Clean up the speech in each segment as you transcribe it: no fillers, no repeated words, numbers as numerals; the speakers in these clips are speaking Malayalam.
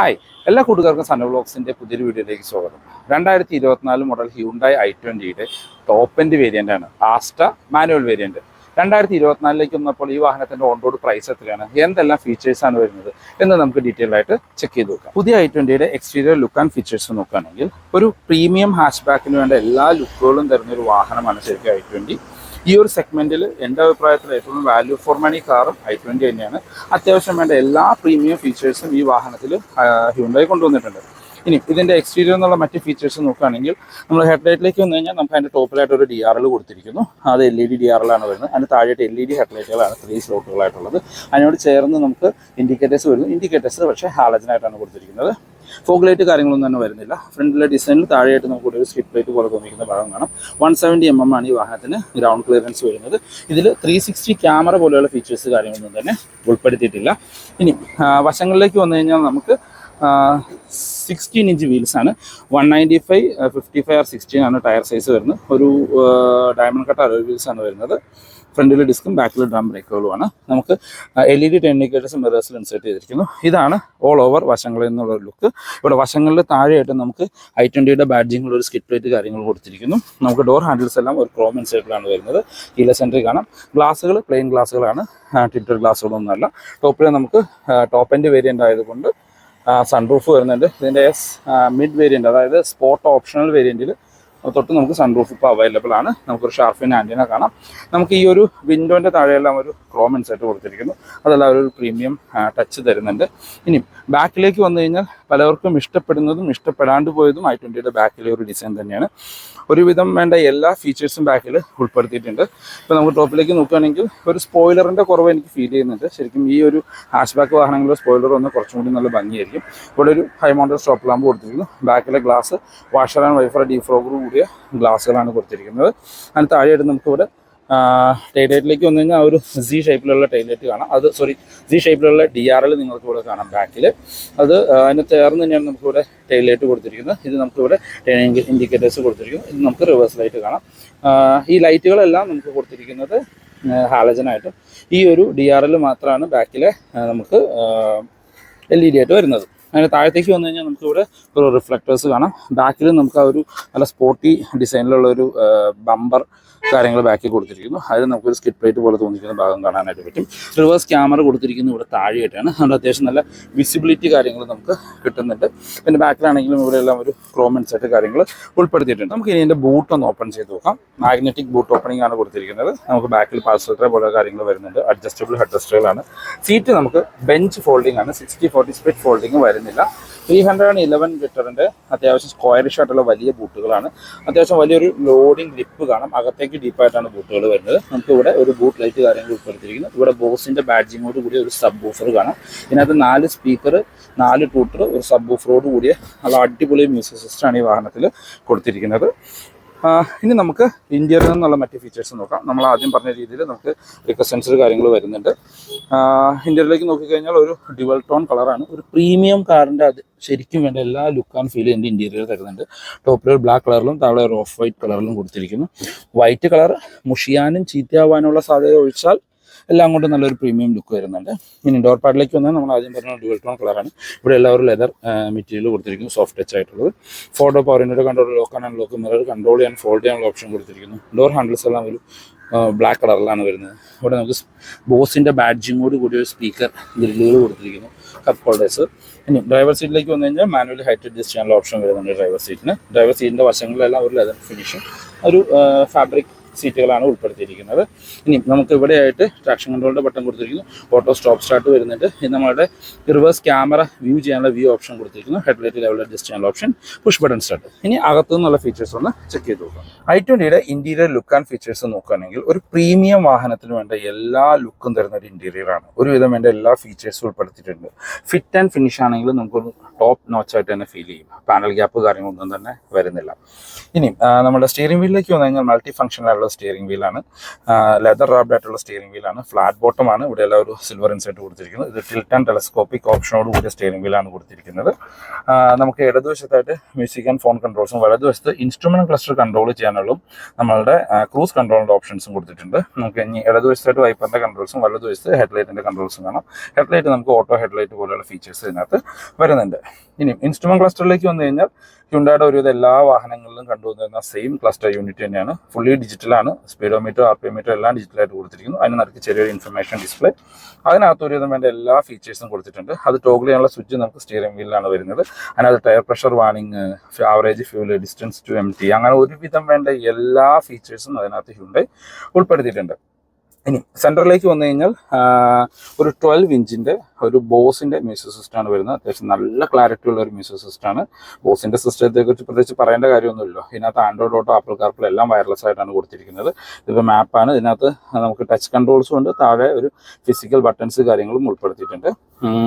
ഹായ്, എല്ലാ കൂട്ടുകാർക്കും സൺ വ്ലോഗ്സിൻ്റെ പുതിയൊരു വീഡിയോയിലേക്ക് സ്വാഗതം. 2024 മോഡൽ ഹ്യുണ്ടായി i20യുടെ ടോപ്പ് എൻഡ് വേരിയൻ്റ് ആണ് ആസ്റ്റ മാനുവൽ വേരിയൻറ്റ്. 2024 വന്നപ്പോൾ ഈ വാഹനത്തിൻ്റെ ഓൺ റോഡ് പ്രൈസ് എത്രയാണ്, എന്തെല്ലാം ഫീച്ചേഴ്സാണ് വരുന്നത് എന്ന് നമുക്ക് ഡീറ്റെയിൽ ആയിട്ട് ചെക്ക് ചെയ്ത് നോക്കാം. പുതിയ i20യുടെ എക്സ്റ്റീരിയർ ലുക്ക് ആൻഡ് ഫീച്ചേഴ്സ് നോക്കുകയാണെങ്കിൽ ഒരു പ്രീമിയം ഹാച്ച് ബാക്കിന് വേണ്ട എല്ലാ ലുക്കുകളും തരുന്നൊരു വാഹനമാണ് ശരിക്കും i20. ഈ ഒരു സെഗ്മെൻറ്റിൽ എൻ്റെ അഭിപ്രായത്തിൽ ഏറ്റവും വാല്യൂ ഫോർ മണി കാറും i20 തന്നെയാണ്. അത്യാവശ്യം വേണ്ട എല്ലാ പ്രീമിയം ഫീച്ചേഴ്സും ഈ വാഹനത്തിൽ ഹ്യുണ്ടായി കൊണ്ടുവന്നിട്ടുണ്ട്. ഇനി ഇതിൻ്റെ എക്സ്റ്റീരിയർ എന്നുള്ള മറ്റ് ഫീച്ചേഴ്സ് നോക്കുകയാണെങ്കിൽ നമ്മൾ ഹെഡ്ലൈറ്റിലേക്ക് വന്നു കഴിഞ്ഞാൽ നമുക്ക് അതിൻ്റെ ടോപ്പിലായിട്ട് ഒരു DRL കൊടുത്തിരിക്കുന്നു. അത് LED DRL ആണ് വരുന്നത്. അതിന് താഴെയായിട്ട് LED ഹെഡ്ലൈറ്റുകളാണ് 3 സ്ലോട്ടുകളായിട്ടുള്ളത്. അതിനോട് ചേർന്ന് നമുക്ക് ഇൻഡിക്കേറ്റേഴ്സ് വരുന്നു. ഇൻഡിക്കേറ്റേഴ്സ് പക്ഷേ ഹാലജനായിട്ടാണ് കൊടുത്തിരിക്കുന്നത്. ഫോഗ് ലൈറ്റ് കാര്യങ്ങളൊന്നും തന്നെ വരുന്നില്ല. ഫ്രണ്ടിലെ ഡിസൈനിൽ താഴെയായിട്ട് നമുക്ക് ഒരു സ്ട്രിപ്പ് ലൈറ്റ് പോലെ തോന്നിക്കുന്ന ഭാഗം കാണാം. 170 mm ആണ് ഈ വാഹനത്തിന് ഗ്രൗണ്ട് ക്ലിയറൻസ് വരുന്നത്. ഇതിൽ 360 ക്യാമറ പോലെയുള്ള ഫീച്ചേഴ്സ് കാര്യങ്ങളൊന്നും തന്നെ ഉൾപ്പെടുത്തിയിട്ടില്ല. ഇനി വശങ്ങളിലേക്ക് വന്നു കഴിഞ്ഞാൽ നമുക്ക് 16 ഇഞ്ച് വീൽസാണ്. 195, 55 or 16 ആണ് ടയർ സൈസ് വരുന്നത്. ഒരു ഡയമണ്ട് കട്ട് അലോയ് വീൽസാണ് വരുന്നത്. ഫ്രണ്ടിൽ ഡിസ്കും ബാക്കിൽ ഡ്രം ബ്രേക്കുകളുമാണ്. നമുക്ക് LED ടെൻ ഇൻഡിക്കേറ്റേഴ്സ് മിറേഴ്സിൽ ഇൻസേർട്ട് ചെയ്തിരിക്കുന്നു. ഇതാണ് ഓൾ ഓവർ വശങ്ങളിൽ നിന്നുള്ള ലുക്ക്. ഇവിടെ വശങ്ങളിൽ താഴെയായിട്ട് നമുക്ക് i20യുടെ ബാഡ്ജിങ്ങിൽ ഒരു സ്കിറ്റ് പ്ലേറ്റ് കാര്യങ്ങൾ കൊടുത്തിരിക്കുന്നു. നമുക്ക് ഡോർ ഹാൻഡിൽസ് എല്ലാം ഒരു ക്രോം ഇൻസേർട്ടിലാണ് വരുന്നത്. കീലെസ് എൻട്രി കാണാം. ഗ്ലാസുകൾ പ്ലെയിൻ ഗ്ലാസുകളാണ്, ടിൽറ്റഡ് ഗ്ലാസുകളൊന്നുമല്ല. ടോപ്പിൽ നമുക്ക് ടോപ്പ് എൻഡ് വേരിയൻ്റ് ആയതുകൊണ്ട് സൺറൂഫ് വരുന്നുണ്ട്. ഇതിൻ്റെ മിഡ് വേരിയൻ്റ്, അതായത് സ്പോർട്ട് ഓപ്ഷണൽ വേരിയൻറ്റിൽ തൊട്ട് നമുക്ക് സൺറൂഫ് ഇപ്പോൾ അവൈലബിൾ ആണ്. നമുക്കൊരു ഷാർഫിൻ ആൻറ്റിന കാണാം. നമുക്ക് ഈ ഒരു വിൻഡോൻ്റെ താഴെയെല്ലാം ഒരു ക്രോം ഇൻസെർട്ട് കൊടുത്തിരിക്കുന്നു. അതെല്ലാം ഒരു പ്രീമിയം ടച്ച് തരുന്നുണ്ട്. ഇനി ബാക്കിലേക്ക് വന്നു കഴിഞ്ഞാൽ പലർക്കും ഇഷ്ടപ്പെടുന്നതും ഇഷ്ടപ്പെടാണ്ട് പോയതും i20യുടെ ബാക്കിലെ ഒരു ഡിസൈൻ തന്നെയാണ്. ഒരുവിധം വേണ്ട എല്ലാ ഫീച്ചേഴ്സും ബാക്കിൽ ഉൾപ്പെടുത്തിയിട്ടുണ്ട്. ഇപ്പോൾ നമുക്ക് ടോപ്പിലേക്ക് നോക്കുകയാണെങ്കിൽ ഒരു സ്പോയിലറിൻ്റെ കുറവ് എനിക്ക് ഫീൽ ചെയ്യുന്നുണ്ട്. ശരിക്കും ഈ ഒരു ഹാഷ് ബാക്ക് വാഹനങ്ങളുടെ സ്പോയിലർ വന്ന് കുറച്ചും കൂടി നല്ല ഭംഗിയായിരിക്കും. ഇവിടെ ഒരു ഹൈ മൗണ്ടഡ് സ്റ്റോപ്പ് ലാമ്പ് കൊടുത്തിരിക്കുന്നു. ബാക്കിലെ ഗ്ലാസ് വാഷർ ആൻഡ് വൈഫർ ഡീഫ്രോഗർ കൂടിയ ഗ്ലാസ്സുകളാണ് കൊടുത്തിരിക്കുന്നത്. അതിന് താഴെയായിട്ട് നമുക്കിവിടെ ടൈലൈറ്റിലേക്ക് വന്നു കഴിഞ്ഞാൽ ഒരു സി ഷേപ്പിലുള്ള ടൈലൈറ്റ് കാണാം. സി ഷേപ്പിലുള്ള DRL നിങ്ങൾക്ക് ഇവിടെ കാണാം ബാക്കിൽ. അത് അതിന് ചേർന്ന് തന്നെയാണ് നമുക്കിവിടെ ടൈലൈറ്റ് കൊടുത്തിരിക്കുന്നത്. ഇത് നമുക്കിവിടെ ഇൻഡിക്കേറ്റേഴ്സ് കൊടുത്തിരിക്കുന്നു. ഇത് നമുക്ക് റിവേഴ്സ് ലൈറ്റ് കാണാം. ഈ ലൈറ്റുകളെല്ലാം നമുക്ക് കൊടുത്തിരിക്കുന്നത് ഹാലജനായിട്ടും. ഈ ഒരു DRL മാത്രമാണ് ബാക്കിലെ നമുക്ക് LED ആയിട്ട് വരുന്നത്. അതിന് താഴത്തേക്ക് വന്നു കഴിഞ്ഞാൽ നമുക്കിവിടെ ഒരു റിഫ്ലക്റ്റേഴ്സ് കാണാം. ബാക്കിൽ നമുക്ക് ആ ഒരു നല്ല സ്പോർട്ടി ഡിസൈനിലുള്ള ഒരു ബമ്പർ കാര്യങ്ങൾ ബാക്കിൽ കൊടുത്തിരിക്കുന്നു. അതിൽ നമുക്കൊരു സ്കിറ്റ് പ്ലേറ്റ് പോലെ തോന്നിക്കുന്ന ഭാഗം കാണാനായിട്ട് പറ്റും. റിവേഴ്സ് ക്യാമറ കൊടുത്തിരിക്കുന്നത് ഇവിടെ താഴെയായിട്ടാണ്. അതുകൊണ്ട് അത്യാവശ്യം നല്ല വിസിബിലിറ്റി കാര്യങ്ങൾ നമുക്ക് കിട്ടുന്നുണ്ട്. പിന്നെ ബാക്കിലാണെങ്കിലും ഇവിടെ എല്ലാം ഒരു ക്രോം ഇൻസെർട്ട് കാര്യങ്ങൾ ഉൾപ്പെടുത്തിയിട്ടുണ്ട്. നമുക്ക് ഇനി ഇതിൻ്റെ ബൂട്ട് ഒന്ന് ഓപ്പൺ ചെയ്ത് നോക്കാം. മാഗ്നറ്റിക് ബൂട്ട് ഓപ്പണിംഗ് ആണ് കൊടുത്തിരിക്കുന്നത്. നമുക്ക് ബാക്കിൽ പാർസൽ ട്രേ പോലെ കാര്യങ്ങൾ വരുന്നുണ്ട്. അഡ്ജസ്റ്റബിൾ ഹെഡ് റെസ്റ്റുകളാണ്. സീറ്റ് നമുക്ക് ബെഞ്ച് ഫോൾഡിംഗ് ആണ്. 60-40 സ്പ്ലിറ്റ് ഫോൾഡിംഗ് വരുന്നില്ല. 311 ലിറ്ററിൻ്റെ അത്യാവശ്യം സ്ക്വയറിഷ് ആയിട്ടുള്ള വലിയ ബൂട്ടുകളാണ്. അത്യാവശ്യം വലിയൊരു ലോഡിംഗ് ഗ്രിപ്പ് കാണാം. അകത്തേക്ക് ഡീപ്പായിട്ടാണ് ബൂട്ടുകൾ വരുന്നത്. നമുക്ക് ഇവിടെ ഒരു ബൂട്ട് ലൈറ്റ് കാര്യങ്ങൾ ഉൾപ്പെടുത്തിയിരിക്കുന്നു. ഇവിടെ ബോസിൻ്റെ ബാഡ്ജിങ്ങോട് കൂടിയ ഒരു സബ് ബൂഫർ കാണാം. ഇതിനകത്ത് 4 സ്പീക്കർ, 4 ട്യൂട്ടർ, ഒരു സബ് ബൂഫറോട് കൂടിയ നല്ല അടിപൊളി മ്യൂസിക് സിസ്റ്റമാണ് ഈ വാഹനത്തിൽ കൊടുത്തിരിക്കുന്നത്. ഇനി നമുക്ക് ഇന്റീരിയറിൽ നിന്നുള്ള മറ്റ് ഫീച്ചേഴ്സ് നോക്കാം. നമ്മൾ ആദ്യം പറഞ്ഞ രീതിയിൽ നമുക്ക് ലിക്കർ സെൻസർ കാര്യങ്ങൾ വരുന്നുണ്ട്. ഇന്റീരിയറിലേക്ക് നോക്കിക്കഴിഞ്ഞാൽ ഒരു ഡ്യുവൽ ടോൺ കളറാണ്. ഒരു പ്രീമിയം കാറിൻ്റെ അത് ശരിക്കും വേണ്ട എല്ലാ ലുക്ക് ആൻഡ് ഫീൽ എൻ്റെ ഇന്റീരിയർ തരുന്നുണ്ട്. ടോപ്പിൽ ഒരു ബ്ലാക്ക് കളറിലും താഴെ ഒരു ഓഫ് വൈറ്റ് കളറിലും കൊടുത്തിരിക്കുന്നു. വൈറ്റ് കളർ മുഷിയാനും ചീത്തയാവാനുള്ള സാധ്യത ഒഴിച്ചാൽ എല്ലാം കൊണ്ട് നല്ലൊരു പ്രീമിയം ലുക്ക് വരുന്നുണ്ട്. ഇനി ഡോർ പാഡിലേക്ക് വന്നാൽ നമ്മൾ ആദ്യം പറഞ്ഞ ഡ്യുവൽ ടോൺ കളറാണ്. ഇവിടെ എല്ലാവരും ലെതർ മെറ്റീരിയൽ കൊടുത്തിരിക്കുന്നു, സോഫ്റ്റ് ടച്ച് ആയിട്ടുള്ളത്. 4 power window control, lock and unlock, mirror control ചെയ്യാൻ ഫോൾഡ് ചെയ്യാനുള്ള ഓപ്ഷൻ കൊടുത്തിരിക്കുന്നു. ഡോർ ഹാൻഡിൽസ് എല്ലാം ഒരു ബ്ലാക്ക് കളറിലാണ് വരുന്നത്. ഇവിടെ നമുക്ക് ബോസിൻ്റെ ബാഡ്ജിങ്ങോട് കൂടി ഒരു സ്പീക്കർ ഗ്രില്ലുകൾ കൊടുത്തിരിക്കുന്നു, കപ്പ് ഹോൾഡേഴ്സ്. ഇനി ഡ്രൈവർ സീറ്റിലേക്ക് വന്നു കഴിഞ്ഞാൽ മാനുവലി ഹൈറ്റ് അഡ്ജസ്റ്റ് ചെയ്യാനുള്ള ഓപ്ഷൻ വരുന്നുണ്ട് ഡ്രൈവർ സീറ്റിന്. ഡ്രൈവർ സീറ്റിൻ്റെ വശങ്ങളിലെല്ലാം ഒരു ലെതർ ഫിനിഷും ഒരു ഫാബ്രിക് സീറ്റുകളാണ് ഉൾപ്പെടുത്തിയിരിക്കുന്നത്. ഇനി നമുക്ക് ഇവിടെയായിട്ട് ട്രാക്ഷൻ കൺട്രോളിൻ്റെ ബട്ടൺ കൊടുത്തിരിക്കുന്നു. ഓട്ടോ സ്റ്റോപ്പ് സ്റ്റാർട്ട് വരുന്നുണ്ട്. ഇത് നമ്മുടെ റിവേഴ്സ് ക്യാമറ വ്യൂ ചെയ്യാനുള്ള വ്യൂ ഓപ്ഷൻ കൊടുത്തിരിക്കുന്നു. ഹെഡ്ലൈറ്റ് ലെവൽ അഡ്ജസ്റ്റ് ചെയ്യാനുള്ള ഓപ്ഷൻ, പുഷ് ബട്ടൺ സ്റ്റാർട്ട്. ഇനി അകത്തു നിന്നുള്ള ഫീച്ചേഴ്സ് ഒന്ന് ചെക്ക് ചെയ്ത് നോക്കാം. i20യുടെ ഇന്റീരിയർ ലുക്ക് ആൻഡ് ഫീച്ചേഴ്സ് നോക്കുകയാണെങ്കിൽ ഒരു പ്രീമിയം വാഹനത്തിന് വേണ്ട എല്ലാ ലുക്കും തരുന്ന ഒരു ഇന്റീരിയറാണ്. ഒരുവിധം വേണ്ട എല്ലാ ഫീച്ചേഴ്സും ഉൾപ്പെടുത്തിയിട്ടുണ്ട്. ഫിറ്റ് ആൻഡ് ഫിനിഷ് ആണെങ്കിലും നമുക്കൊരു ടോപ്പ് നോച്ചായിട്ട് തന്നെ ഫീൽ ചെയ്യും. പാനൽ ഗ്യാപ്പ് കാര്യങ്ങളൊന്നും തന്നെ വരുന്നില്ല. ഇനി നമ്മുടെ സ്റ്റിയറിംഗ് വീലിലേക്ക് വന്നു കഴിഞ്ഞാൽ മൾട്ടി ഫംഗ്ഷണൽ ആയിട്ടുള്ള സ്റ്റിയറിംഗ് വീലാണ്, ലെതർ റാബ്ഡ് ആയിട്ടുള്ള സ്റ്റിയറിംഗ് വീലാണ്, ഫ്ലാറ്റ് ബോട്ടമാണ്, ഇവിടെ എല്ലാം ഒരു സിൽവർ ഇൻസൈറ്റ് കൊടുത്തിരിക്കുന്നത്. ഇത് ടിൽറ്റ് ആൻഡ് ടെലസ്കോപ്പിക് ഓപ്ഷനോട് കൂടിയ സ്റ്റിയറിംഗ് വീലാണ് കൊടുത്തിരിക്കുന്നത്. നമുക്ക് ഇടതുവശത്തായിട്ട് മ്യൂസിക് ആൻഡ് ഫോൺ കൺട്രോൾസും വലതുവശത്ത് ഇൻസ്ട്രുമെന്റ് ക്ലസ്റ്റർ കൺട്രോൾ ചെയ്യാനുള്ള നമ്മളുടെ ക്രൂസ് കൺട്രോളിൻ്റെ ഓപ്ഷൻസും കൊടുത്തിട്ടുണ്ട്. നമുക്ക് ഇനി ഇടതുവശത്തായിട്ട് വൈപ്പറിൻ്റെ കൺട്രോൾസും വലതുവശത്ത് ഹെഡ്ലൈറ്റിൻ്റെ കൺട്രോൾസും കാണാം. ഹെഡ്ലൈറ്റ് നമുക്ക് ഓട്ടോ ഹെഡ്ലൈറ്റ് പോലെയുള്ള ഫീച്ചേഴ്സ് ഇതിനകത്ത് വരുന്നുണ്ട്. ഇനി ഇൻസ്ട്രുമെന്റ് ക്ലസ്റ്ററിലേക്ക് വന്നു കഴിഞ്ഞാൽ ഹ്യുണ്ടായുടെ ഒരുവിധ എല്ലാ വാഹനങ്ങളിലും കണ്ടുവന്നിരുന്ന സെയിം ക്ലസ്റ്റർ യൂണിറ്റ് തന്നെയാണ്. ഫുള്ളി ഡിജിറ്റലാണ്. സ്പീഡോമീറ്റർ, RPM എല്ലാം ഡിജിറ്റലായിട്ട് കൊടുത്തിരിക്കുന്നു. അതിന് നടക്ക് ചെറിയൊരു ഇൻഫർമേഷൻ ഡിസ്പ്ലേ, അതിനകത്ത് ഒരുവിധം വേണ്ട എല്ലാ ഫീച്ചേഴ്സും കൊടുത്തിട്ടുണ്ട്. അത് ടോഗിൾ ചെയ്യാനുള്ള സ്വിച്ച് നമുക്ക് സ്റ്റിയറിംഗ് വീലിലാണ് വരുന്നത്. അതിനകത്ത് tyre pressure warning, average fuel, distance to MT, അങ്ങനെ ഒരുവിധം വേണ്ട എല്ലാ ഫീച്ചേഴ്സും അതിനകത്ത് ഹ്യുണ്ടായി ഉൾപ്പെടുത്തിയിട്ടുണ്ട്. ഇനി സെൻറ്ററിലേക്ക് വന്നു കഴിഞ്ഞാൽ ഒരു 12 ഇഞ്ചിൻ്റെ ഒരു ബോസിൻ്റെ മ്യൂസിക് സിസ്റ്റമാണ് വരുന്നത്. അത്യാവശ്യം നല്ല ക്ലാരിറ്റി ഉള്ള ഒരു മ്യൂസിക് സിസ്റ്റമാണ്. ബോസിൻ്റെ സിസ്റ്റത്തെക്കുറിച്ച് പ്രത്യേകിച്ച് പറയേണ്ട കാര്യമൊന്നുമില്ലല്ലോ. ഇതിനകത്ത് ആൻഡ്രോയിഡ് ഓട്ടോ, ആപ്പിൾ കാർപ്ലേ എല്ലാം വയർലെസ് ആയിട്ടാണ് കൊടുത്തിരിക്കുന്നത്. ഇതിപ്പോൾ മാപ്പാണ്. ഇതിനകത്ത് നമുക്ക് ടച്ച് കൺട്രോൾസും ഉണ്ട്. താഴെ ഒരു ഫിസിക്കൽ ബട്ടൺസ് കാര്യങ്ങളും ഉൾപ്പെടുത്തിയിട്ടുണ്ട്.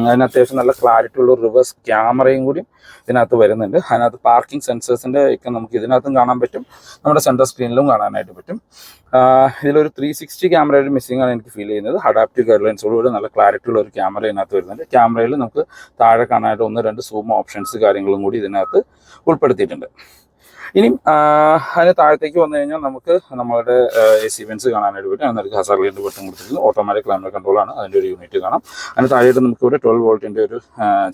അതിന് അത്യാവശ്യം നല്ല ക്ലാരിറ്റി ഉള്ള റിവേഴ്സ് ക്യാമറയും കൂടി ഇതിനകത്ത് വരുന്നുണ്ട്. അതിനകത്ത് പാർക്കിംഗ് സെൻസേഴ്സിൻ്റെ ഒക്കെ നമുക്ക് ഇതിനകത്തും കാണാൻ പറ്റും, നമ്മുടെ സെൻറ്റർ സ്ക്രീനിലും കാണാനായിട്ട് പറ്റും. ഇതിലൊരു 360 ക്യാമറ ഒരു മിസ്സിംഗ് ആണ് എനിക്ക് ഫീൽ ചെയ്യുന്നത്. അഡാപ്റ്റീവ് ഗൈഡ്ലൈൻസോടുകൂടി നല്ല ക്ലാരിറ്റി ഉള്ള ഒരു ക്യാമറ ഇതിനകത്ത് വരുന്നുണ്ട്. ക്യാമറയിൽ നമുക്ക് താഴെ കാണാനായിട്ട് 1-2 സൂം ഓപ്ഷൻസ് കാര്യങ്ങളും കൂടി ഇതിനകത്ത് ഉൾപ്പെടുത്തിയിട്ടുണ്ട്. ഇനിയും അതിന് താഴത്തേക്ക് വന്നു കഴിഞ്ഞാൽ നമുക്ക് നമ്മളുടെ AC വെൻസ് കാണാനായിട്ട് പറ്റും. അതിനകത്ത് ഹസാർഡിൻ്റെ ബട്ടൺ കൊടുത്തിരിക്കുന്നത് ഓട്ടോമാറ്റിക് ക്ലൈമറ്റ് കൺട്രോളാണ്. അതിൻ്റെ ഒരു യൂണിറ്റ് കാണാം. അതിന് താഴെയായിട്ട് നമുക്ക് ഇവിടെ 12 വോൾട്ടിൻ്റെ ഒരു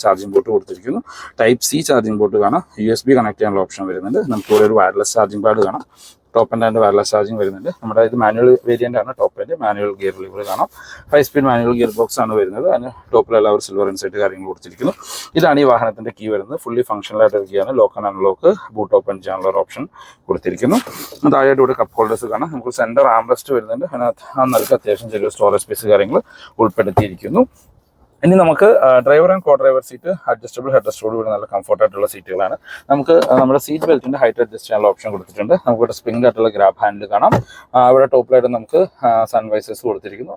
ചാർജിംഗ് പോർട്ട് കൊടുത്തിരിക്കുന്നു. Type C ചാർജിംഗ് പോർട്ട് കാണാം. USB കണക്ട് ചെയ്യാനുള്ള ഓപ്ഷൻ വരുന്നുണ്ട്. നമുക്ക് ഇവിടെ ഒരു വയർലെസ് ചാർജിംഗ് പാഡ് കാണാം. ടോപ്പ് ആൻഡ് വയർലെസ് ചാർജിങ് വരുന്നുണ്ട്. നമ്മുടെ ഇത് മാനുവൽ വേരിയൻ്റ് ആണ്. Top and manual gear lever കാണാം. 5 സ്പീഡ് മാനുവൽ ഗിയർ ബോക്സ് ആണ് വരുന്നത്. അതിന് ടോപ്പിലെല്ലാം ഒരു സിൽവർ ഇൻസൈറ്റ് കാര്യങ്ങൾ കൊടുത്തിരിക്കുന്നു. ഇതാണ് ഈ വാഹനത്തിൻ്റെ കീ വരുന്നത്. ഫുള്ളി ഫംഗ്ഷണലായിട്ട് ഇരിക്കുകയാണ്. Lock and unlock, boot open ചെയ്യാനുള്ള ഒരു ഓപ്ഷൻ കൊടുത്തിരിക്കുന്നു. താഴെയായിട്ട് ഇവിടെ കപ്പ് ഹോൾഡേഴ്സ് കാണാം. നമുക്ക് സെൻറ്റർ ആംറെസ്റ്റ് വരുന്നുണ്ട്. അതിനകത്ത് അത്യാവശ്യം ചെറിയ സ്റ്റോറേജ് സ്പേസ് കാര്യങ്ങൾ ഉൾപ്പെടുത്തിയിരിക്കുന്നു. ഇനി നമുക്ക് driver and co driver seat adjustable head റെസ്റ്റോട് കൂടി നല്ല കംഫർട്ടായിട്ടുള്ള സീറ്റുകളാണ്. നമുക്ക് നമ്മുടെ സീറ്റ് ബെൽറ്റിൻ്റെ ഹൈറ്റ് അഡ്ജസ്റ്റ് ചെയ്യാനുള്ള ഓപ്ഷൻ കൊടുത്തിട്ടുണ്ട്. നമുക്കിവിടെ സ്പ്രിംഗ് ആയിട്ടുള്ള ഗ്രാബ് ഹാൻഡിൽ കാണാം. ഇവിടെ ടോപ്പിലായിട്ട് നമുക്ക് സൺവൈസേഴ്സ് കൊടുത്തിരിക്കുന്നു.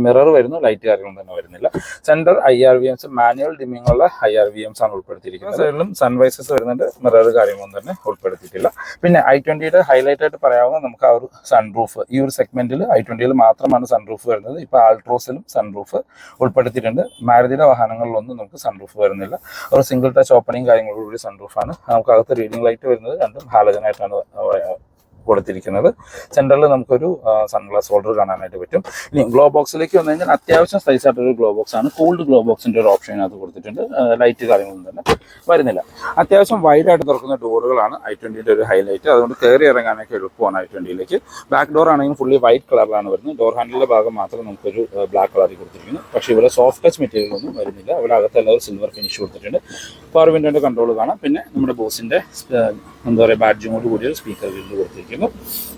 മിറർ വരുന്നു, ലൈറ്റ് കാര്യങ്ങളൊന്നും തന്നെ വരുന്നില്ല. സെൻറ്റർ IRVMs മാനുവൽ ഡിമ്മിംഗ് ഉള്ള IRVMs ആണ് ഉൾപ്പെടുത്തിയിരിക്കുന്നത്. സൈഡിലും സൺവൈസേഴ്സ് വരുന്നുണ്ട്. മിറർ കാര്യങ്ങളൊന്നും തന്നെ ഉൾപ്പെടുത്തിയിട്ടില്ല. പിന്നെ i20യുടെ ഹൈലൈറ്റ് ആയിട്ട് പറയാവുന്ന നമുക്ക് ആ ഒരു സൺറൂഫ്, ഈ ഒരു സെഗ്മെന്റിൽ i20യിൽ മാത്രമാണ് സൺറൂഫ് വരുന്നത്. ഇപ്പോൾ ആൾട്രോസിലും സൺറൂഫ് ഉൾപ്പെടുത്തിയിട്ടുണ്ട്. മാരുതിയുടെ വാഹനങ്ങളിലൊന്നും നമുക്ക് സൺറൂഫ് വരുന്നില്ല. ഒരു സിംഗിൾ ടച്ച് ഓപ്പണിംഗ് കാര്യങ്ങളോടുകൂടി സൺറൂഫാണ്. നമുക്കകത്ത് റീഡിംഗ് ലൈറ്റ് വരുന്നത് രണ്ടും ഹാലജനായിട്ടാണ് കൊടുത്തിരിക്കുന്നത്. സെൻറ്ററിൽ നമുക്കൊരു സൺഗ്ലാസ് ഹോൾഡർ കാണാനായിട്ട് പറ്റും. ഇനി ഗ്ലോ ബോക്സിലേക്ക് വന്നു കഴിഞ്ഞാൽ അത്യാവശ്യം സൈസ് ആയിട്ടൊരു ഗ്ലോ ബോക്സ് ആണ്. കൂൾഡ് ഗ്ലോ ബോക്സിൻ്റെ ഒരു ഓപ്ഷൻ അതിനകത്ത് കൊടുത്തിട്ടുണ്ട്. ലൈറ്റ് കാര്യങ്ങളൊന്നും തന്നെ വരുന്നില്ല. അത്യാവശ്യം വൈഡായിട്ട് തുറക്കുന്ന ഡോറുകളാണ് i20യുടെ ഒരു ഹൈലൈറ്റ്. അതുകൊണ്ട് കയറി ഇറങ്ങാനൊക്കെ എളുപ്പമാണ് i20യിലേക്ക്. ബാക്ക് ഡോർ ആണെങ്കിൽ ഫുള്ളി വൈറ്റ് കളറിലാണ് വരുന്നത്. ഡോർ ഹാൻഡിലിൻ്റെ ഭാഗം മാത്രം നമുക്കൊരു ബ്ലാക്ക് കളറിൽ കൊടുത്തിരിക്കുന്നു. പക്ഷേ ഇവിടെ സോഫ്റ്റ് ടച്ച് മെറ്റീരിയൽ ഒന്നും വരുന്നില്ല. ഇവിടെ അകത്തെല്ലാം ഒരു സിൽവർ ഫിനിഷ് കൊടുത്തിട്ടുണ്ട്. പവർ വിൻഡോൻ്റെ കൺട്രോൾ കാണാം. പിന്നെ നമ്മുടെ ബോസിൻ്റെ ബാഡ്ജിങ്ങോട് കൂടിയ സ്പീക്കർ വീണ്ടും കൊടുത്തിരിക്കുന്നു.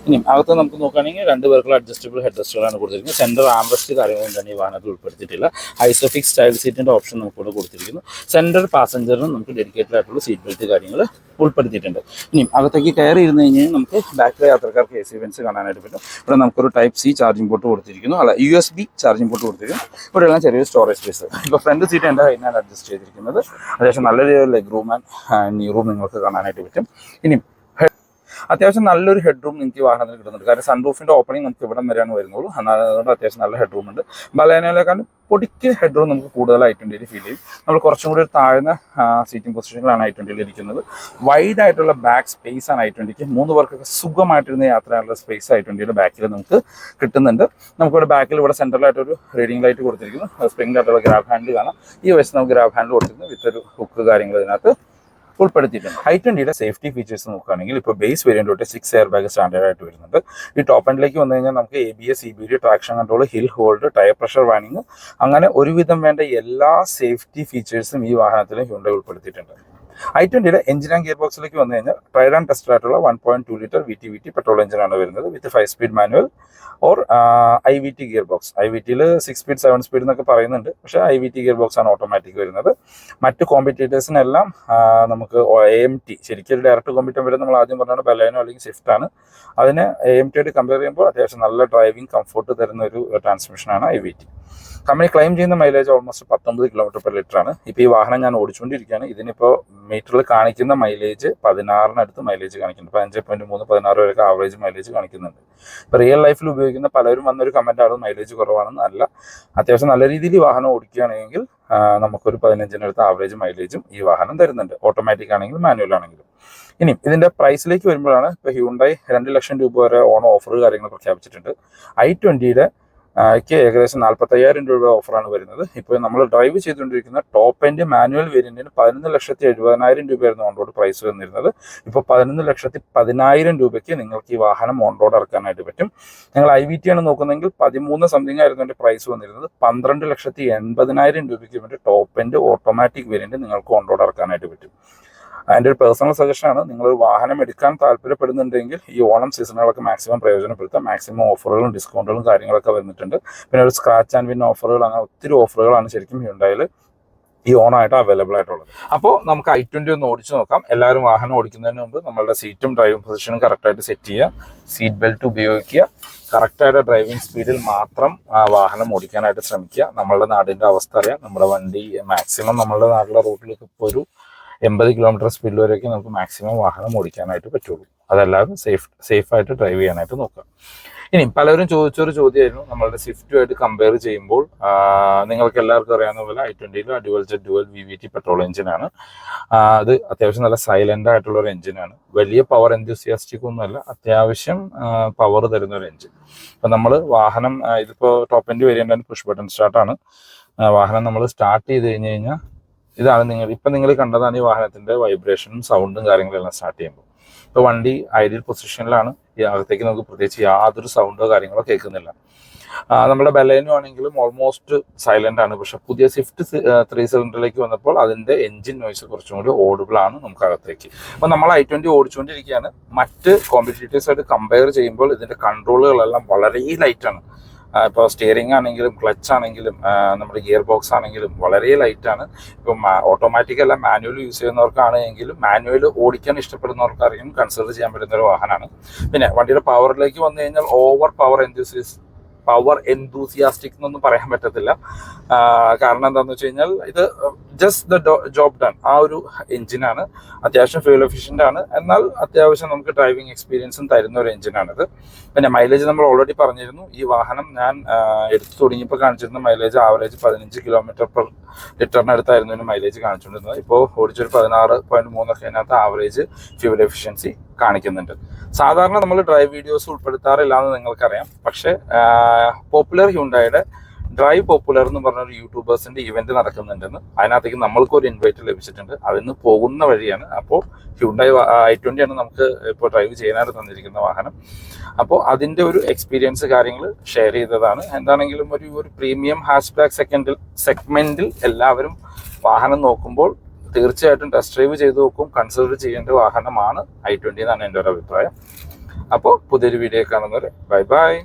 ഇനി അകത്ത് നമുക്ക് നോക്കുകയാണെങ്കിൽ 2 പേർക്കുള്ള അഡ്ജസ്റ്റബിൾ ഹെഡ് റെസ്റ്റുകളാണ് കൊടുത്തിരിക്കുന്നത്. സെൻറ്റർ ആംറസ്റ്റ് കാര്യങ്ങളും തന്നെ ഈ വാഹനത്തിൽ ഉൾപ്പെടുത്തിയിട്ടില്ല. ഐസോഫിക്സ് സ്റ്റൈൽ സീറ്റിൻ്റെ ഓപ്ഷൻ നമുക്കിവിടെ കൊടുത്തിരിക്കുന്നു. സെൻറ്റർ പാസഞ്ചറിനും നമുക്ക് ഡെഡിക്കേറ്റഡ് ആയിട്ടുള്ള സീറ്റ് ബെൽറ്റ് കാര്യങ്ങൾ ഉൾപ്പെടുത്തിയിട്ടുണ്ട്. ഇനിയും അകത്തേക്ക് കയറി ഇരുന്ന് കഴിഞ്ഞാൽ നമുക്ക് ബാക്കിലെ യാത്രക്കാർക്ക് AC വെൻസ് കാണാനായിട്ട് പറ്റും. ഇവിടെ നമുക്കൊരു Type C ചാർജിംഗ് പോർട്ട് കൊടുത്തിരിക്കുന്നു. USB ചാർജിംഗ് പോർട്ട് കൊടുത്തിരിക്കുന്നു. ഇവിടെ എല്ലാം ചെറിയൊരു സ്റ്റോറേജ് സ്പേസ്. ഇപ്പോൾ ഫ്രണ്ട് സീറ്റ് എൻ്റെ ഹൈറ്റിനാണ് അഡ്ജസ്റ്റ് ചെയ്തിരിക്കുന്നത്. അത്യാവശ്യം നല്ലൊരു ലെഗ് റൂം ആൻഡ് നീ റൂം നിങ്ങൾക്ക് കാണാനായിട്ട് പറ്റും. ഇനി അത്യാവശ്യം നല്ലൊരു ഹെഡ് റൂം നിങ്ങൾക്ക് ഈ വാഹനത്തിൽ കിട്ടുന്നുണ്ട്. കാരണം സൺറൂഫിൻ്റെ ഓപ്പണിംഗ് നമുക്ക് ഇവിടം വരെയാണ് വരുന്നുള്ളൂ. അതുകൊണ്ട് അത്യാവശ്യം നല്ല ഹെഡ് റൂം ഉണ്ട്. ബലേനോയിലേക്കാളും പൊടിക്ക് ഹെഡ് റൂം നമുക്ക് കൂടുതൽ i20യിൽ ഫീൽ ചെയ്യും. നമ്മൾ കുറച്ചും കൂടി ഒരു താഴ്ന്ന സീറ്റിംഗ് പൊസിഷനിലാണ് i20യിൽ ഇരിക്കുന്നത്. വൈഡ് ആയിട്ടുള്ള ബാക്ക് സ്പേസ് ആണ് i20ക്ക്. 3 പേർക്കൊക്കെ സുഖമായിട്ടിരുന്ന യാത്ര ചെയ്യാനുള്ള സ്പേസ് i20യുടെ ബാക്കിൽ നമുക്ക് കിട്ടുന്നുണ്ട്. നമുക്കിവിടെ ബാക്കിൽ ഇവിടെ സെൻട്രലായിട്ടൊരു റീഡിംഗ് ലൈറ്റ് കൊടുത്തിരിക്കുന്നു. സ്പ്രിംഗ് ആയിട്ടുള്ള ഗ്രാബ് ഹാൻഡിൽ കാണാം. ഈ വശത്ത് നമുക്ക് ഗ്രാബ് ഹാൻഡിൽ കൊടുത്തിരിക്കുന്നു. വിത്തൊരു ഹുക്ക് കാര്യങ്ങൾ ഇതിനകത്ത് ഉൾപ്പെടുത്തിയിട്ടുണ്ട്. i20യുടെ സേഫ്റ്റി ഫീച്ചേഴ്സ് നോക്കുകയാണെങ്കിൽ ഇപ്പോൾ ബേസ് വേരിയൻ്റ് തൊട്ട് 6 എയർ ബാഗ് സ്റ്റാൻഡേർഡ് ആയിട്ട് വരുന്നുണ്ട്. ഈ ടോപ്പ് എൻഡിലേക്ക് വന്നു കഴിഞ്ഞാൽ നമുക്ക് ABS, EBD, traction control, hill hold, tyre pressure warning, അങ്ങനെ ഒരുവിധം വേണ്ട എല്ലാ സേഫ്റ്റി ഫീച്ചേഴ്സും ഈ വാഹനത്തിൽ ഹ്യുണ്ടായി ഉൾപ്പെടുത്തിയിട്ടുണ്ട്. i20യുടെ എഞ്ചിൻ ആൻഡ് ഗിയർ ബോക്സിലേക്ക് വന്നു കഴിഞ്ഞാൽ ട്രയൽ ആൻഡ് ടെസ്റ്റഡ് ആയിട്ടുള്ള 1.2 ലിറ്റർ VT പെട്രോൾ എഞ്ചിനാണ് വരുന്നത്. With 5 speed manual or IVT gear box. IVTയിൽ 6 സ്പീഡ് 7 സ്പീഡ് എന്നൊക്കെ പറയുന്നുണ്ട്. പക്ഷേ IVT ഗിയർ ബോക്സ് ആണ് ഓട്ടോമാറ്റിക് വരുന്നത്. മറ്റ് കോമ്പറ്റീറ്റേഴ്സിനെല്ലാം നമുക്ക് AMT, ശരിക്കും ഡയറക്റ്റ് കോമ്പറ്റീഷൻ വരെ നമ്മൾ ആദ്യം പറഞ്ഞാണ് ബലേനോ അല്ലെങ്കിൽ സ്വിഫ്റ്റ് ആണ്. അതിന് AMT ആയിട്ട് കമ്പയർ ചെയ്യുമ്പോൾ അത്യാവശ്യം നല്ല ഡ്രൈവിംഗ് കംഫോർട്ട് തരുന്ന ഒരു ട്രാൻസ്മിഷനാണ് IVT. കമ്പനി ക്ലെയിം ചെയ്യുന്ന മൈലേജ് ഓൾമോസ്റ്റ് 19 km/ലിറ്റർ ആണ്. ഇപ്പോൾ ഈ വാഹനം ഞാൻ ഓടിച്ചുകൊണ്ടിരിക്കുകയാണ്. ഇതിനിപ്പോൾ മീറ്ററിൽ കാണിക്കുന്ന മൈലേജ് 16-നടുത്ത് മൈലേജ് കാണിക്കുന്നുണ്ട്. 15.3, 16 വരെയൊക്കെ ആവറേജ് മൈലേജ് കാണിക്കുന്നുണ്ട്. ഇപ്പോൾ റിയൽ ലൈഫിൽ ഉപയോഗിക്കുന്ന പലരും വന്നൊരു കമൻറ്റാണ് മൈലേജ് കുറവാണെന്ന്. അല്ല, അത്യാവശ്യം നല്ല രീതിയിൽ ഈ വാഹനം ഓടിക്കുകയാണെങ്കിൽ നമുക്കൊരു 15-നടുത്ത് ആവറേജ് മൈലേജും ഈ വാഹനം തരുന്നുണ്ട്, ഓട്ടോമാറ്റിക് ആണെങ്കിലും മാനുവൽ ആണെങ്കിലും. ഇനി ഇതിൻ്റെ പ്രൈസിലേക്ക് വരുമ്പോഴാണ് ഇപ്പോൾ ഹ്യുണ്ടായി 2 ലക്ഷം രൂപ വരെ ഓഫർ കാര്യങ്ങൾ പ്രഖ്യാപിച്ചിട്ടുണ്ട്. i20യുടെ ഏകദേശം 45,000 രൂപ ഓഫറാണ് വരുന്നത്. ഇപ്പോൾ നമ്മൾ ഡ്രൈവ് ചെയ്തുകൊണ്ടിരിക്കുന്ന ടോപ്പ് എൻഡ് മാനുവൽ വേരിയന്റിന് 11,70,000 രൂപയായിരുന്നു ഓൺ റോഡ് പ്രൈസ് വന്നിരുന്നത്. ഇപ്പോൾ 11,10,000 രൂപയ്ക്ക് നിങ്ങൾക്ക് ഈ വാഹനം ഓൺ റോഡ് ഇറക്കാനായിട്ട് പറ്റും. നിങ്ങൾ IVT ആണ് നോക്കുന്നതെങ്കിൽ 13 സംതിങ് ആയിരുന്നു എൻ്റെ പ്രൈസ് വന്നിരുന്നത്. 12,80,000 രൂപയ്ക്ക് വേണ്ടി ടോപ്പ് എൻഡ് ഓട്ടോമാറ്റിക് വേരിയന്റ് നിങ്ങൾക്ക് ഓൺ റോഡ് ഇറക്കാനായിട്ട് പറ്റും. എൻ്റെ ഒരു പേഴ്സണൽ സജഷനാണ്, നിങ്ങളൊരു വാഹനം എടുക്കാൻ താല്പര്യപ്പെടുന്നുണ്ടെങ്കിൽ ഈ ഓണം സീസണുകളൊക്കെ മാക്സിമം പ്രയോജനപ്പെടുത്താം. മാക്സിമം ഓഫറുകളും ഡിസ്കൗണ്ടുകളും കാര്യങ്ങളൊക്കെ വന്നിട്ടുണ്ട്. പിന്നെ ഒരു സ്ക്രാച്ച് ആൻഡ് വിൻ ഓഫറുകൾ, അങ്ങനെ ഒത്തിരി ഓഫറുകളാണ് ശരിക്കും ഹ്യുണ്ടായിൽ ഈ ഓണമായിട്ട് അവൈലബിൾ ആയിട്ടുള്ളത്. അപ്പോൾ നമുക്ക് i20 ഒന്ന് ഓടിച്ചു നോക്കാം. എല്ലാവരും വാഹനം ഓടിക്കുന്നതിന് മുമ്പ് നമ്മളുടെ സീറ്റും ഡ്രൈവിംഗ് പൊസിഷനും കറക്റ്റായിട്ട് സെറ്റ് ചെയ്യുക, സീറ്റ് ബെൽറ്റ് ഉപയോഗിക്കുക, കറക്റ്റായിട്ട് ഡ്രൈവിംഗ് സ്പീഡിൽ മാത്രം വാഹനം ഓടിക്കാനായിട്ട് ശ്രമിക്കുക. നമ്മളുടെ നാടിൻ്റെ അവസ്ഥ അറിയാം. നമ്മുടെ വണ്ടി മാക്സിമം നമ്മളുടെ നാട്ടിലെ റൂട്ടിലേക്ക് ഇപ്പോൾ ഒരു 80 km സ്പീഡിൽ വരെയൊക്കെ നമുക്ക് മാക്സിമം വാഹനം ഓടിക്കാനായിട്ട് പറ്റുള്ളൂ. അതെല്ലാവരും സേഫായിട്ട് ഡ്രൈവ് ചെയ്യാനായിട്ട് നോക്കുക. ഇനി പലരും ചോദിച്ചൊരു ചോദ്യമായിരുന്നു, നമ്മളുടെ സ്വിഫ്റ്റുമായിട്ട് കമ്പയർ ചെയ്യുമ്പോൾ നിങ്ങൾക്ക് എല്ലാവർക്കും അറിയാവുന്ന പോലെ i20 dual jet dual VVT petrol എഞ്ചിനാണ്. അത് അത്യാവശ്യം നല്ല സൈലൻ്റ് ആയിട്ടുള്ള ഒരു എഞ്ചിനാണ്. വലിയ പവർ എൻതൂസിയാസ്റ്റിക് ഒന്നുമല്ല, അത്യാവശ്യം പവർ തരുന്ന ഒരു എഞ്ചിൻ. അപ്പം നമ്മൾ വാഹനം ഇതിപ്പോൾ top end variant push button സ്റ്റാർട്ടാണ്. വാഹനം നമ്മൾ സ്റ്റാർട്ട് ചെയ്ത് കഴിഞ്ഞ് കഴിഞ്ഞാൽ ഇതാണ് നിങ്ങൾ കണ്ടതാണ് ഈ വാഹനത്തിൻ്റെ വൈബ്രേഷനും സൗണ്ടും കാര്യങ്ങളെല്ലാം സ്റ്റാർട്ട് ചെയ്യുമ്പോൾ. ഇപ്പോൾ വണ്ടി ഐഡിയൽ പൊസിഷനിലാണ്. ഈ അകത്തേക്ക് നമുക്ക് പ്രത്യേകിച്ച് യാതൊരു സൗണ്ടോ കാര്യങ്ങളോ കേൾക്കുന്നില്ല. നമ്മുടെ ബലേനോ ആണെങ്കിലും ഓൾമോസ്റ്റ് സൈലൻ്റ് ആണ്. പക്ഷെ പുതിയ സ്വിഫ്റ്റ് 3 സിലിണ്ടറിലേക്ക് വന്നപ്പോൾ അതിൻ്റെ എൻജിൻ നോയ്സ് കുറച്ചും കൂടി ഓഡിബിൾ ആണ് നമുക്ക് അകത്തേക്ക്. അപ്പോൾ നമ്മൾ i20 ഓടിച്ചുകൊണ്ടിരിക്കുകയാണ്. മറ്റ് കോമ്പറ്റീറ്റേഴ്സായിട്ട് കമ്പയർ ചെയ്യുമ്പോൾ ഇതിൻ്റെ കൺട്രോളുകളെല്ലാം വളരെ ലൈറ്റാണ്. ഇപ്പോൾ സ്റ്റിയറിംഗ് ആണെങ്കിലും ക്ലച്ച് ആണെങ്കിലും നമ്മുടെ ഗിയർ ബോക്സ് ആണെങ്കിലും വളരെ ലൈറ്റാണ്. ഇപ്പം ഓട്ടോമാറ്റിക് അല്ല മാനുവൽ യൂസ് ചെയ്യുന്നവർക്കാണ് എങ്കിലും മാനുവൽ ഓടിക്കാൻ ഇഷ്ടപ്പെടുന്നവർക്കായിരിക്കും കൺസിഡർ ചെയ്യാൻ പറ്റുന്ന ഒരു വാഹനമാണ്. പിന്നെ വണ്ടിയുടെ പവറിലേക്ക് വന്നു കഴിഞ്ഞാൽ ഓവർ പവർ എൻതൂസിയാസ്റ്റിക് എന്നൊന്നും പറയാൻ പറ്റത്തില്ല. കാരണം എന്താണെന്ന് വെച്ച് കഴിഞ്ഞാൽ ഇത് ജസ്റ്റ് ദ ജോബ് ഡൺ ആ ഒരു എഞ്ചിനാണ്. അത്യാവശ്യം ഫ്യൂൽ എഫിഷ്യൻ്റ് ആണ്, എന്നാൽ അത്യാവശ്യം നമുക്ക് ഡ്രൈവിംഗ് എക്സ്പീരിയൻസും തരുന്ന ഒരു എഞ്ചിനാണിത്. പിന്നെ മൈലേജ് നമ്മൾ ഓൾറെഡി പറഞ്ഞിരുന്നു. ഈ വാഹനം ഞാൻ എടുത്തു തുടങ്ങിയപ്പോൾ കാണിച്ചിരുന്ന മൈലേജ് ആവറേജ് 15 km/ലിറ്ററിന് അടുത്തായിരുന്നു ഇതിന് മൈലേജ് കാണിച്ചുകൊണ്ടിരുന്നത്. ഇപ്പോൾ ഓടിച്ചൊരു 16.3 അതിനകത്ത് ആവറേജ് ഫ്യൂൽ എഫിഷ്യൻസി കാണിക്കുന്നുണ്ട്. സാധാരണ നമ്മൾ ഡ്രൈവ് വീഡിയോസ് ഉൾപ്പെടുത്താറില്ല എന്ന് നിങ്ങൾക്കറിയാം. പക്ഷേ പോപ്പുലർ ഹ്യുണ്ടായുടെ ഡ്രൈവ് പോപ്പുലർ എന്ന് പറഞ്ഞൊരു യൂട്യൂബേഴ്സിൻ്റെ ഇവന്റ് നടക്കുന്നുണ്ടെന്ന്, അതിനകത്തേക്ക് നമ്മൾക്കൊരു ഇൻവൈറ്റ് ലഭിച്ചിട്ടുണ്ട്. അതിന് പോകുന്ന വഴിയാണ്. അപ്പോൾ ഹ്യുണ്ടായി i20 ആണ് നമുക്ക് ഇപ്പോൾ ഡ്രൈവ് ചെയ്യാനായിട്ട് തന്നിരിക്കുന്ന വാഹനം. അപ്പോൾ അതിൻ്റെ ഒരു എക്സ്പീരിയൻസ് കാര്യങ്ങൾ ഷെയർ ചെയ്തതാണ്. എന്താണെങ്കിലും ഒരു പ്രീമിയം ഹാച്ച്ബാക്ക് സെഗ്മെന്റിൽ എല്ലാവരും വാഹനം നോക്കുമ്പോൾ തീർച്ചയായിട്ടും ടെസ്റ്റ് ഡ്രൈവ് ചെയ്ത് നോക്കും, കൺസിഡർ ചെയ്യേണ്ട വാഹനമാണ് i20 എന്നാണ് എൻ്റെ ഒരു അഭിപ്രായം. അപ്പോൾ പുതിയൊരു വീഡിയോ കാണുന്നവരെ ബൈ ബൈ.